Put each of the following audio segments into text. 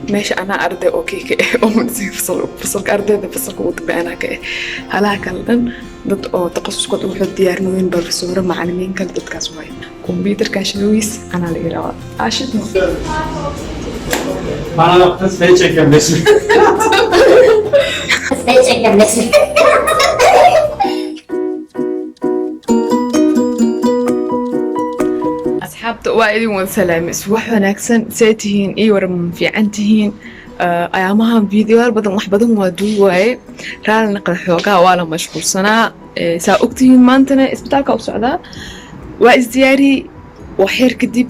ماشي أنا أرضي أوكي كأ أم نسي فصل أرضي ده فصل قوت بأنا كأ هلا كلن ضد أو تخصص قد وحد ديار نوين بروفيسور معلمين كل ضد كاسواي كمبيوتر كاشلويس أنا الإجراء عشتنا أنا بس بيتشك بس بيتشك بس أصحابته وائل والسلام سواح وناكسن سيتهين إيه ورم في عنتهين أيامها فيديو بدن wax badan waa duuwaay raal naqad xoogaa waa la mashquulsanaa saa ogtihiin maantana isbitaalka u socdaa waa isdiyaari waxyar kadib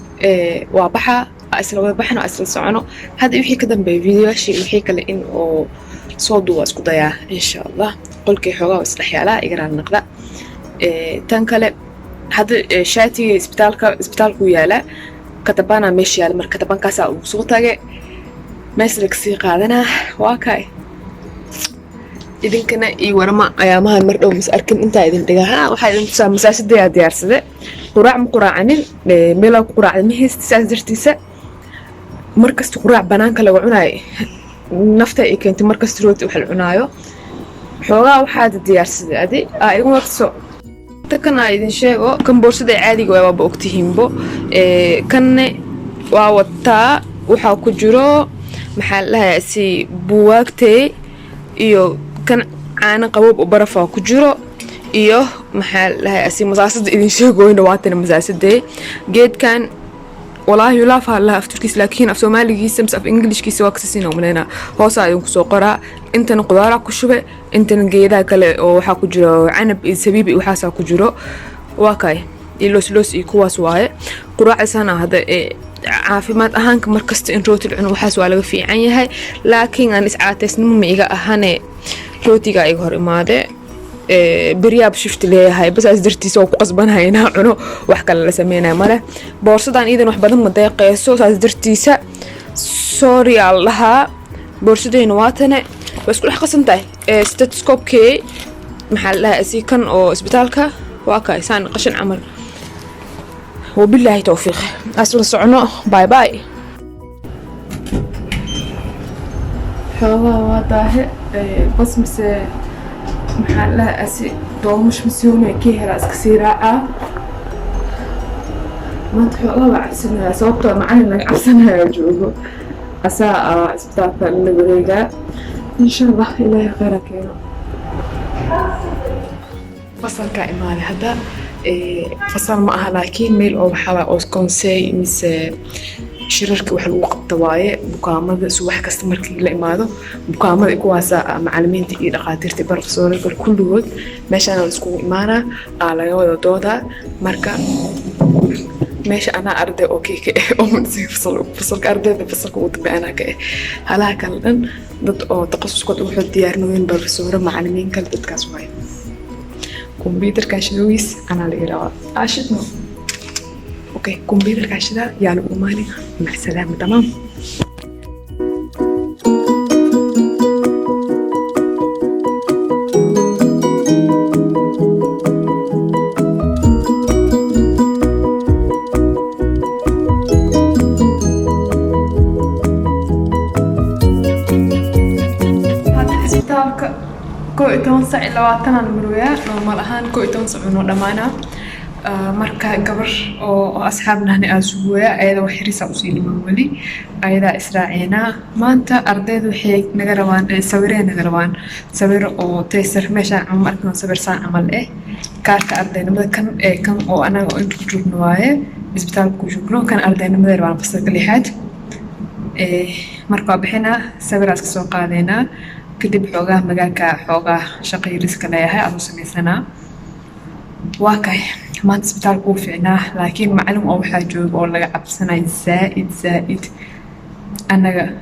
waa baxa isla wada baxno isla socono hadda wixii ka dambeeya fiidiyoashii wixii kale in oo soo duuba isku dayaa insha allah qolkii xoogaa waa isdhex yaalaa iga raal naqda tan kale hadda shaatiga isbitaalku yaala katabana meesha yaala marka katabankaasaa ugu soo tagay meesha kasii qaadanaa waa kay idinkana ii warama ayaamahan mar dhow mas arkin intaa idin dhigaa waxaa idin tusaa masaajidaya diyaarsade quraac ma quraacanin meelaa ku quraacda ma haysta saas dartiisa markasta quraac banaanka lagu cunaayo nafta ay keentay markasta rooti wax la cunaayo xoogaa waxaad diyaarsaday adi igu waqtiso kan idin sheego kan boorsada caadiga waaba ogtihiinbo kanne waa wataa waxaa ku jiro maxaa la dhahaa si buwaagtay iyo kan caana qaboob oo baraf ku jiro iyo maxaa la dhahaa si masaasada idin sheegooyna waatana masaasadee geedkan والله يلاف هلا أفتركيس لكن في سوماليجيس مس في إنجليشكيس واكسسين ومننا هو صار يوم كسوقرا أنت نقدر كشبه أنت نجيدا كله وحكوا جرو عنب السبيبي وحاسة كجرو واقعي اللوس يكواس واي قراء سنة هذا عافيمات أهانك مركزت إن روتي العنو حاسوا على في عينها لكن أنا ساعات سنم ميجا أهاني روتي جاي يظهر ماذا برياب شفت ليه هاي بس أزدرتي سوق قصبنا هنا عنو وحكى اللي سمينا ماله بورصة عن إذا وحبنا مضايق يسوس أزدرتي سوري الله بورصة نواتنا بس كل حاجة سنتي ستيتسكوب كي محلها أسي كان أو إسبتالك واقع سان قشن عمل وبالله توفيق أسول الصعنو باي باي حوا واضح بس مس محلها أسي دومش مسيونة كي هراس كسيرة ما تحوا وعسنا صوبته معنا عسنا يجوجو أساء إسبتالك اللي إن شاء الله إلهي خيرك يا فصل كإمالي هذا فصل معها لكن ميل أو حلا أو كونسي مس شركة وحل وقت واي بكامل سواح كاستمر كي لإماده بكامل إكواسا معلمين تقي دقاتير تبر صورة كل وقت ماشي أنا أسكو إيمانا على يوم دودا مركا ماشي أنا أرضي أوكي كأ أم نسي فصل أرضي ده فصل قوت بأنا كأ هلا كلن ضد أو تخصص قد وحد ديار نوين بروفيسور معلمين كل ضد كاسواي كمبيوتر كاشلويس أنا الإجراء عشتنا أوكي كمبيوتر كاشلا يالو أماني مع السلامة تمام كويتون ساعة لواتنا المروية نورمال أهان كويتون ساعة دمانا marka gabar oo asxaabna aan suugaa ayada wax xiriis u siiyay wali ayada israacina maanta ardaydu waxay naga rabaan sawireen naga rabaan sawir oo teesar meesha aan markaan sawirsan amal kaarka ardaynimada kan oo anaga oo inta ku joogno waaye isbitaalka ku joogno kan ardaynimada rabaan fasalka lixaad marka bixina sawiraas ka soo qaadayna kadib xoogaa magaalka xoogaa shaqayriska leeyahay aanu sameysana waa kay ما تسبتال كوفينا لكن معلوم أو حاجة أو لقى عبسنا زائد أنا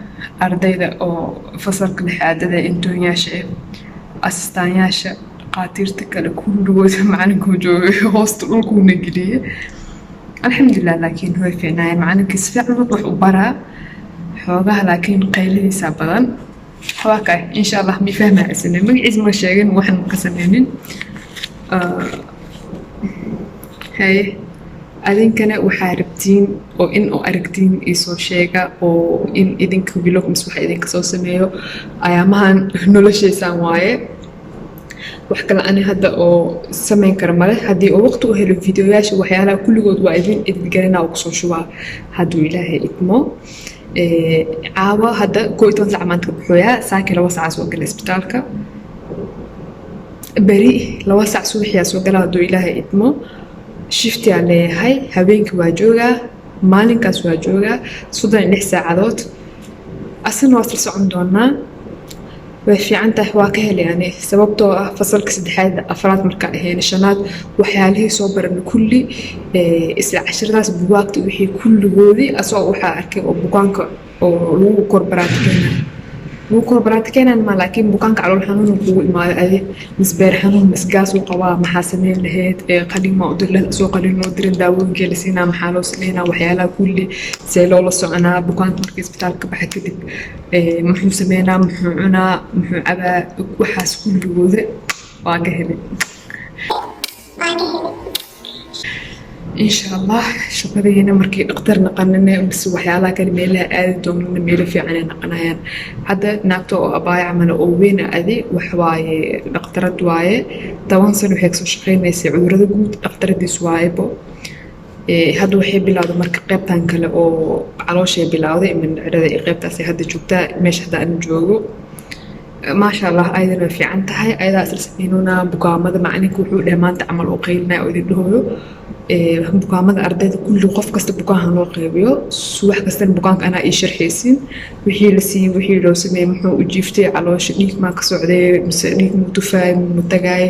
أرديد أو فصل كل حادة إنتو ياشي أسستان ياشي قاتيرتك لكل روز معنا كوجو هوست لكم نجلي الحمد لله لكن هو فينا معنا كسفع نطلع وبرا حوجها لكن قليل سابقا حواكي إن شاء الله مفهمة أسنة من عزم الشيء وحن مقسمين هاي adinkana waxaa rabtiin oo in oo aragtiin isoo sheega oo in idinka vlog mise waxa idinka soo sameeyo ayaamahan noloshaysaan waaye wax kale ani hadda oo samayn kara male haddii oo waqti u helo videoyaasha waxyaalaha kulligood waa idin garanaa oo kusoo shubaa hadduu ilaahay idmo caawa hadda 11 saac maanta ka baxooyaa saakii 2 saac soo gala isbitaalka beri 2 saac subaxiyaa soo gala hadduu ilaahay idmo shifti aan leeyahay habeenkii waa joogaa maalinkaas waa joogaa 36 saacadood asana waa isla socon doonaa way fiican tahay waa ka helay ani sababtoo ah fasalka 3aad 4aad marka ahayn 5aad waxyaalihii soo baran kulli isla casharadaas buugaagta wixii kulligoodii asoo waxa arkay oo bukaanka oo lagu korbaraatikeenan ma laakiin bukaanka calool xanuun kugu imaaday adi misbeer xanuun misgaas uu qabaa maxaa sameyn lahayd qalin ma u dir lahayd soo qalin loo dirin daawooyinka la siinaa maxaa loo sameynaa waxyaalaha kulli see loola soconaa bukaanka markii isbitaalka baxa kadib muxuu sameynaa muxuu cunaa muxuu cabaa waxaas kulligooda waa ka helay إن شاء الله شغلي هنا مركي نقدر نقنن بس وحيالا كان ميلها آدي دومنا ميلا في عنا نقنايان هذا ناكتو أباي عمل أوين آدي وحواي نقدر دواي طبعا سنو هيك سو شقين ميسي عذر دقود نقدر دي سواي بو هادو وحي بلاودو مركي قيبتان كلا أو علوشي بلاودي من عدد قيبتاسي هادا جوبتا ميش هادا أنجوغو ما شاء الله أيضا في عنتها أيضا أسلسلينونا بقامة معني كوحو لهمان تعمل أقيلنا أو يدهولو bukaamada ardayda kulli qof kasta bukaanka loo qeybiyo subax kasta bukaanka ana ay sharxaysin wixii la siiyay wixii loo sameeyay muxuu u jiiftay caloosha dhiig ma ka socday mise dhiig mu tufay mu tagay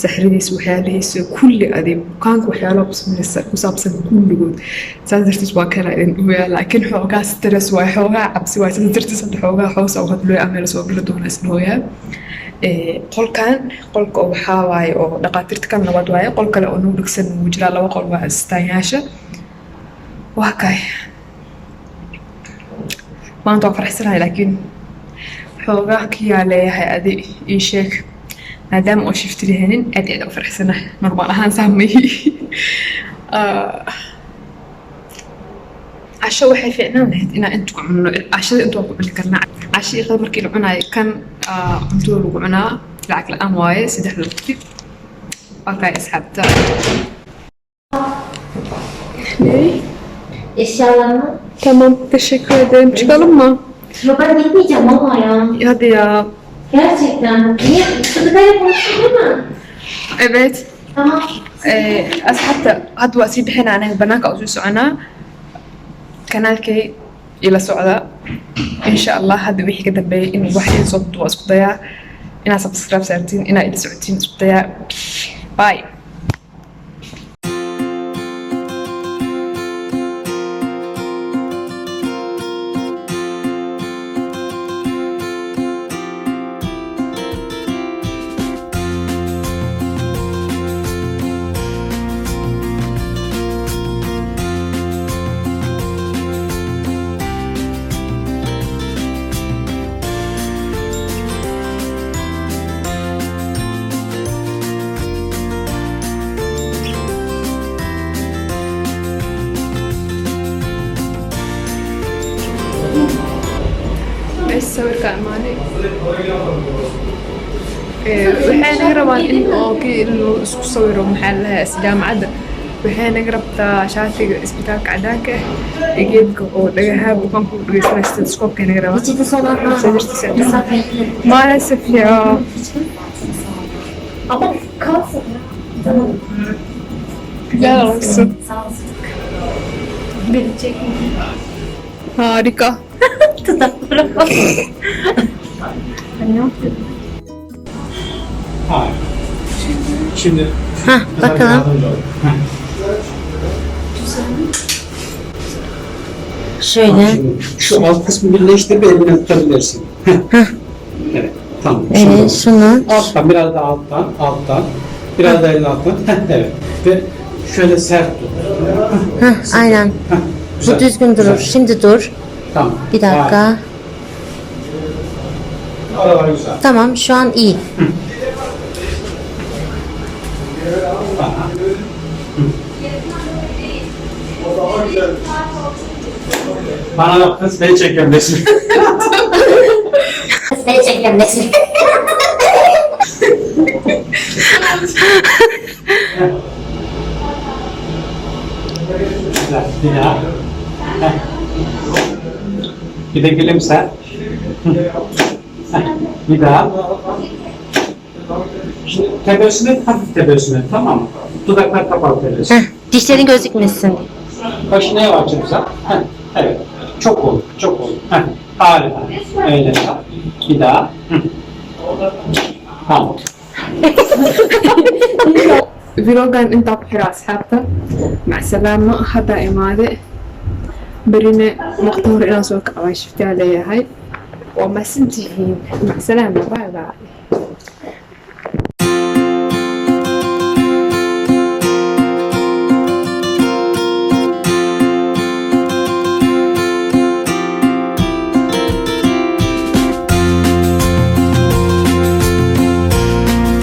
saxridiis waxyaalihiisa kulli adi bukaanka waxyaalo ku saabsan kulligood saas dartiis waa kala in huwa laakiin xoogaa stress waa xoogaa cabsi waa saas dartiis xoogaa hoos oo hadloo amel soo gala doona isnooya qolka waxaa waaye oo dhaqaatiirta kan nabad waaye qol kale oo noo dhigsan wuu jiraa 2 qol waa istaanyaasha waa kay maanta waa faraxsanahay laakiin xoogaa kiyaa leeyahay adi ii sheeg maadaama oo shifti lahanin aad u faraxsanahay normaal ahaan saamay عشا waxay fiicnaan lahayd inaan inta ku cunno cashada inta ku cuni karnaa cashii qad markii la cunaay kan cunto lagu cunaa lacag la'aan waaye 3 waqti okay asxaabta Eşyalarını tamam teşekkür ederim çıkalım mı yo ben gitmeyeceğim ama ya. hadi ya Gerçekten. Niye? Sıdıkayla konuştun değil mi? evet Tamam. asxaabta hadda waa sii bixinaa anaga banaanka u soo soconaa kanaalkay ila socda insha Allah hadda wixii ka dambeeyay in wax idin soo duwa isku dayaa inaad subscribe saartiin inaad ila socotiin isku dayaa bye sawirka amaanay waxay naga rabaan in oo loo isku sawiro maxaa lahaa jaamacadda waxay naga rabtaa shaatiga isbitaalka cadaanka geedka oo dhagaha bukaanku u dhageysanaya stethoscope naga rabaa Reçete sonra misafirlikleri. maalesef ya Ama kalsın. Tamam. güzel olsun Sağ olsun. Beni çekin. harika Tutaklara bak. Ne yaptın? Hayır. Şimdi Hah, bakalım. yardımcı ol. Şöyle. Şimdi şu alt kısmı birleştir ve eline tutabilirsin. Evet. Tamam. Evet, şunu. Alttan biraz da alttan. Biraz da elini alttan. Evet. Ve şöyle sert tut. Hah, aynen. Güzel. Bu düzgün durur. Güzel. Şimdi dur. Tamam. Bir dakika. Hayır. Aralar güzel. Tamam, şu an iyi. Tamam. Bana bak kız, beni çekiyorum resmi. Beni çekiyorum resmi. Güzel, bir daha. Heh. Bir de gülümse. Heh, bir daha. Şimdi tebessüm et, hafif tebessüm et, tamam mı? Dudaklar kapalı tebessüm. Dişlerin gözükmesin. Kaşını yavaşça güzel. Heh, evet. Çok oldu, çok oldu. Heh, harika. Öyle yap. Bir daha. Hı. Tamam. فيلوغان انت بحر اصحابك مع السلامة هذا إمادة برينا مقطور إلى سوق عواش شفتها لي هاي وما سنتهين مع السلامة باي باي